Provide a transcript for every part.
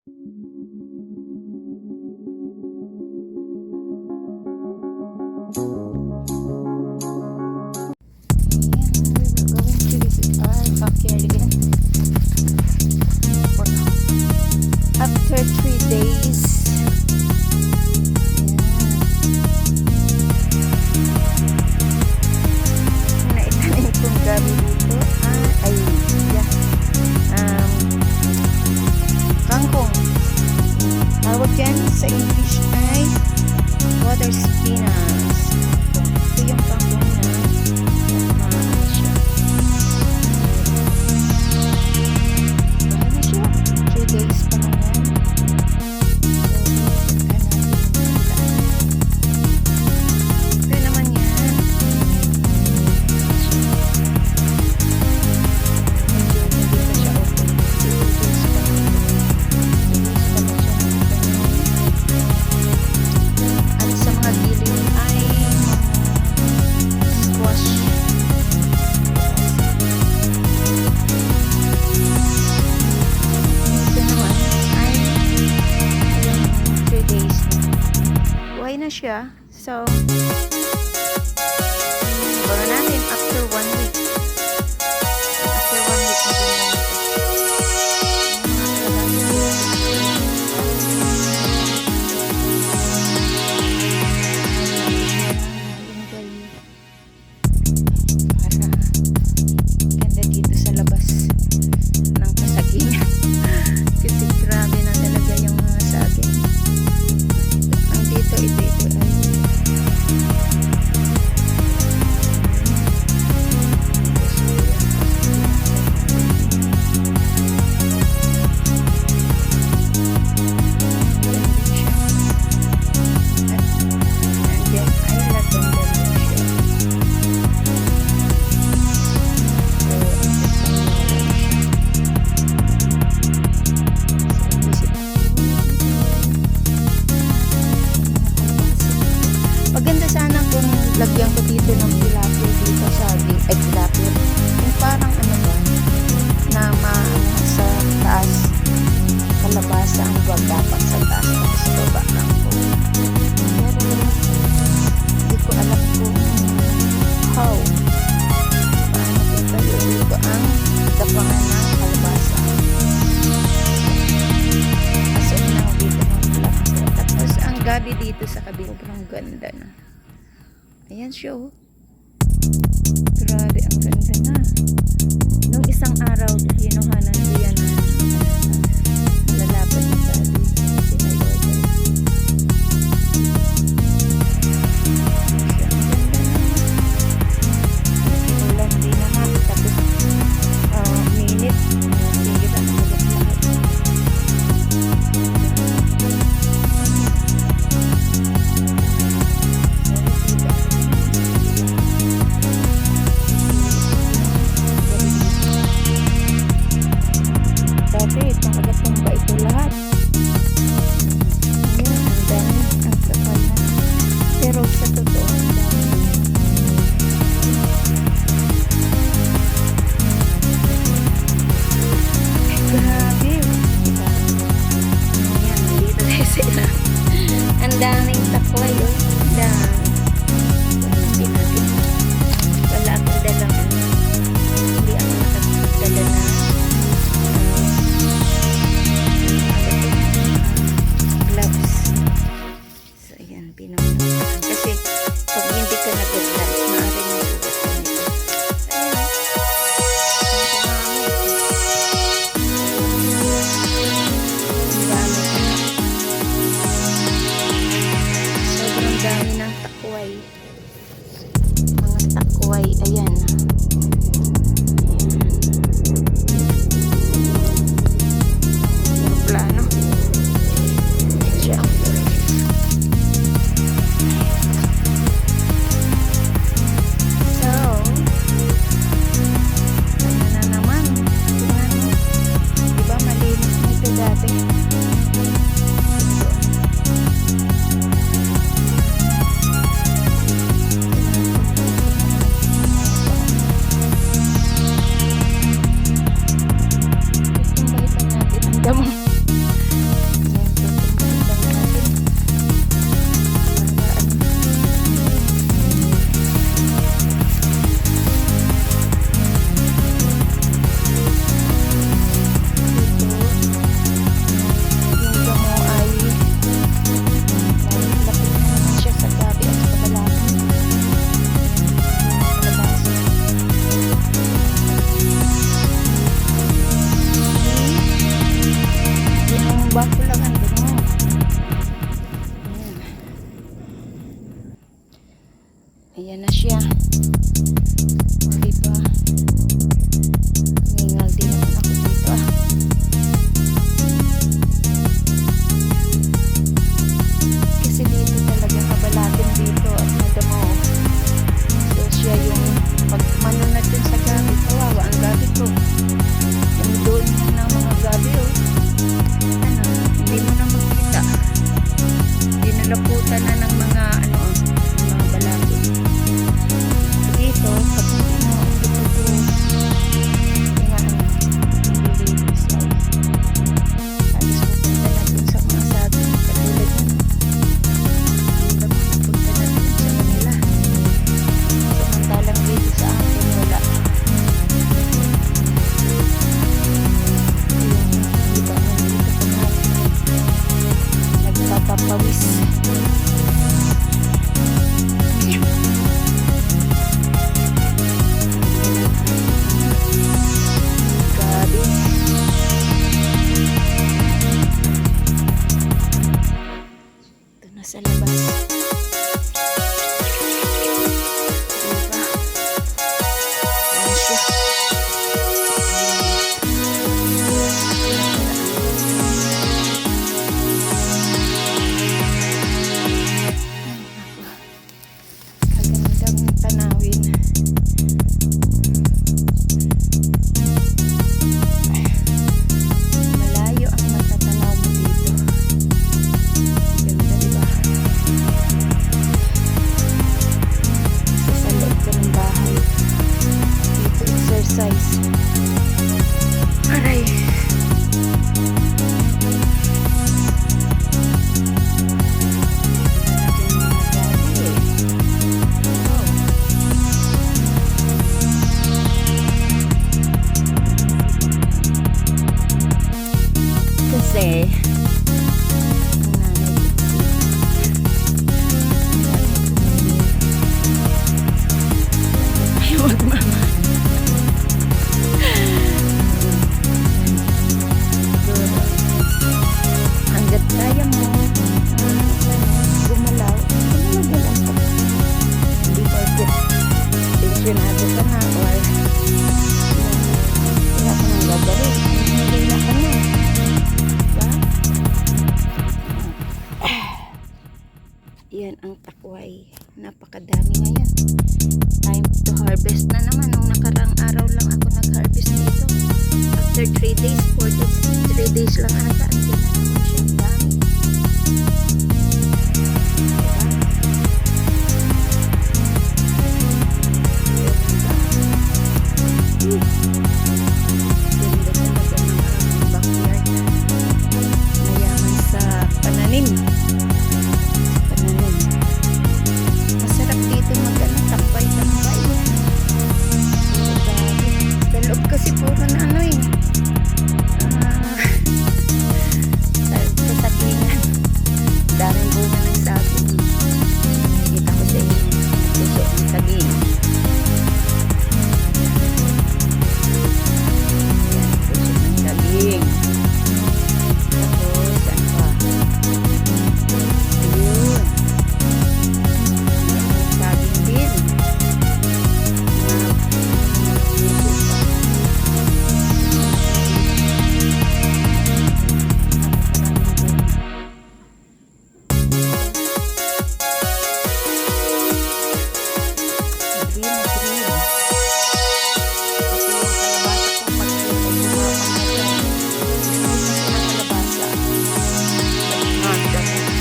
Backyard again. After 3 days. Naitanim kong gabi dito. Kangkong. Tawag dyan sa English ay water spinach. Ito yung kangkong na maano siya. Bahay na siya. 3 days pa na yan. Ito naman yan. Hindi pa siya open. 2 days pa na. 2 days pa na siya. At sa mga gilid ay squash. Ito naman ay 3 days na. Buhay na siya. So, bago natin after 1 week. After 1 week na din lang ganda dito sa labas ng kasagingan. Kasi grabe na talaga yung mga saging. Ang dito, ito ay maganda sana kung lagyan ko dito ng tilapia dito sa tilapia. Yung parang ano ba, na sa taas, kalabasa ang wag dapat sa taas at sa baba lang po. Pero, hindi ko alam kung how. Paano kita dito ang tapangan ng kalabasa. Kasi na dito ng tilapia. Tapos, ang gabi dito sa kabila, sobrang ganda na. Ayan siya, oh. Grabe, ang ganda na. Nung isang araw, kinuhanan ko yan. Lalapad na sabi. Kasi may order. Siya, ang ganda na. Ulan din naman. Tapos, minute. Hindi na nagulat lahat. Dati, pangagatumba ito lahat. Ayan, ang dami. Ang kapal na. Pero sa totoo, ang dami. Grabe. Ayan, dito tayo sila. Ang daming takway. Ang dami. Wala akong dalang ano. Hindi ako nakadala na gloves. So, ayan, pinamanasan. Kasi, pag hindi ka nag-gloves, maaaring magugat ka nito. So, ayan. Ang dami ka. Sobrang dami ng takway. Mga takway, ayan. Plano. Siya. So, ano na naman? Tingnan mo. Diba malinis na ito dati? Itong balitan natin ang damo. bako lang ang dungo. Ayan na siya. O, diba? Ningal din naman ako dito ah. Kasi dito talaga kabalatin dito at madamo. So siya yung pag manunod dun sa gabi, kawawa ang gabi ko. Yung doon ng mga gabi oh. Ano, hindi mo na makita. Dinalaputan na ng mga ano, mga balatin. Dito, pag ano, dito nga ano, nililinis lang. Alis pupunta na dun sa mga sabi, katulad yun. Ang dami pupunta na dun sa kanila. Samantalang dito sa akin, wala. Ayun, iba na dito pa nga. Nagpapapawis. Gabi. Ito na sa labas. Diba? Ayan siya. Kagandang tanawin. Malayo ang matatanaw mo dito. Ganda, diba? Sa loob ka ng bahay. Dito exercise. Aray. Diyan mga gabi eh. Oh. Kasi ang nanay ay wag mama. Siguro hanggat kaya mo gumalaw, gumalaw ka. Hindi porket pensionado ka na or wala ka nang gagawin. Hindi na ka na. Diba? Yan ang takway. Napakadami ngayon. Time to harvest na naman. Nung nakarang araw lang ako nag-harvest dito. After 3 days, 4 days, 3 days lang ata. Andiyan na naman siya. Ang dami. Diba? Ganda talaga ng aming backyard. Mayaman sa pananim. Masarap dito mag-ano, tambay-tambay. Sa loob kasi puro na ano eh. Sa saglingan. Daming bunga ng saging. Kita ko sa inyo. Puso ng saging. Yan, puso ng saging. Tapos, ano pa? Ayun. Saging din. Green na green. Kasi yung kalabasa ko pag kalabasa.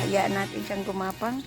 Hayaan natin siyang gumapang.